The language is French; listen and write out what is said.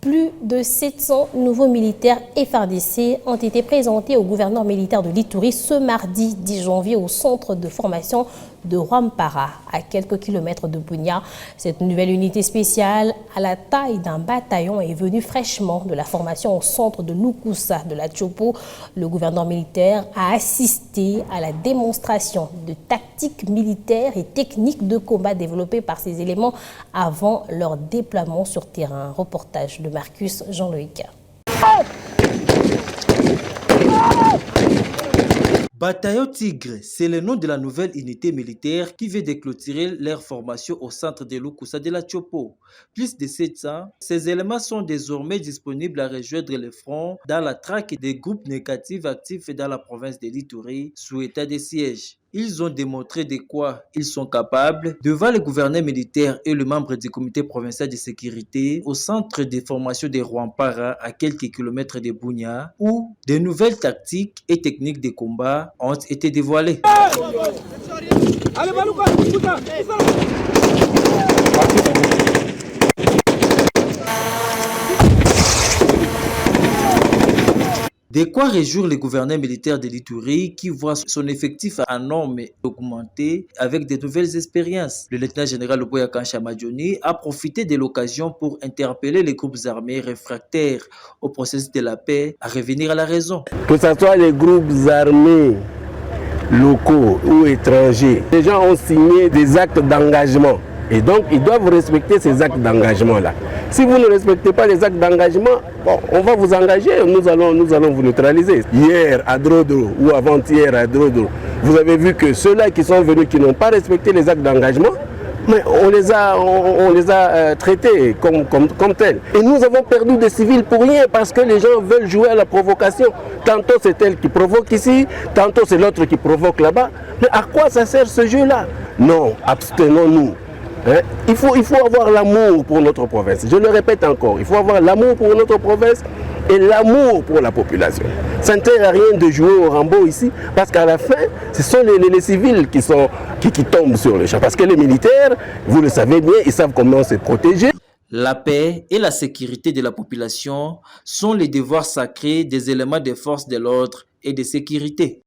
Plus de 700 nouveaux militaires FARDC ont été présentés au gouverneur militaire de l'Ituri ce mardi 10 janvier au centre de formation de Rwampara, à quelques kilomètres de Bunia. Cette nouvelle unité spéciale, à la taille d'un bataillon, est venue fraîchement de la formation au centre de Lukusa de la Tchopo. Le gouverneur militaire a assisté à la démonstration de tactiques militaires et techniques de combat développées par ces éléments avant leur déploiement sur terrain. Reportage de Marcus Jean-Loïc. Bataillon Tigre, c'est le nom de la nouvelle unité militaire qui vient de clôturer leur formation au centre de Lukusa de la Tchopo. Plus de 700, ces éléments sont désormais disponibles à rejoindre le front dans la traque des groupes négatifs actifs dans la province de l'Ituri sous état de siège. Ils ont démontré de quoi ils sont capables devant le gouverneur militaire et le membre du comité provincial de sécurité au centre de formation de Rwampara à quelques kilomètres de Bunia, où de nouvelles tactiques et techniques de combat ont été dévoilées. De quoi réjouir le gouverneur militaire de l'Ituri qui voit son effectif en norme augmenter avec de nouvelles expériences. Le lieutenant-général Oboya Kancha Madjoni a profité de l'occasion pour interpeller les groupes armés réfractaires au processus de la paix à revenir à la raison. Que ce soit les groupes armés locaux ou étrangers, les gens ont signé des actes d'engagement. Et donc, ils doivent respecter ces actes d'engagement-là. Si vous ne respectez pas les actes d'engagement, bon, on va vous engager, nous allons vous neutraliser. Hier à Drodro ou avant-hier à Drodro, vous avez vu que ceux-là qui sont venus, qui n'ont pas respecté les actes d'engagement, mais on les a traités comme tels. Et nous avons perdu des civils pour rien parce que les gens veulent jouer à la provocation. Tantôt c'est elle qui provoque ici, tantôt c'est l'autre qui provoque là-bas. Mais à quoi ça sert ce jeu-là? Non, abstenons-nous. Il faut avoir l'amour pour notre province. Je le répète encore, il faut avoir l'amour pour notre province et l'amour pour la population. Ça ne sert à rien de jouer au Rambo ici, parce qu'à la fin, ce sont les civils qui tombent sur le champ. Parce que les militaires, vous le savez bien, ils savent comment se protéger. La paix et la sécurité de la population sont les devoirs sacrés des éléments des forces de l'ordre et de sécurité.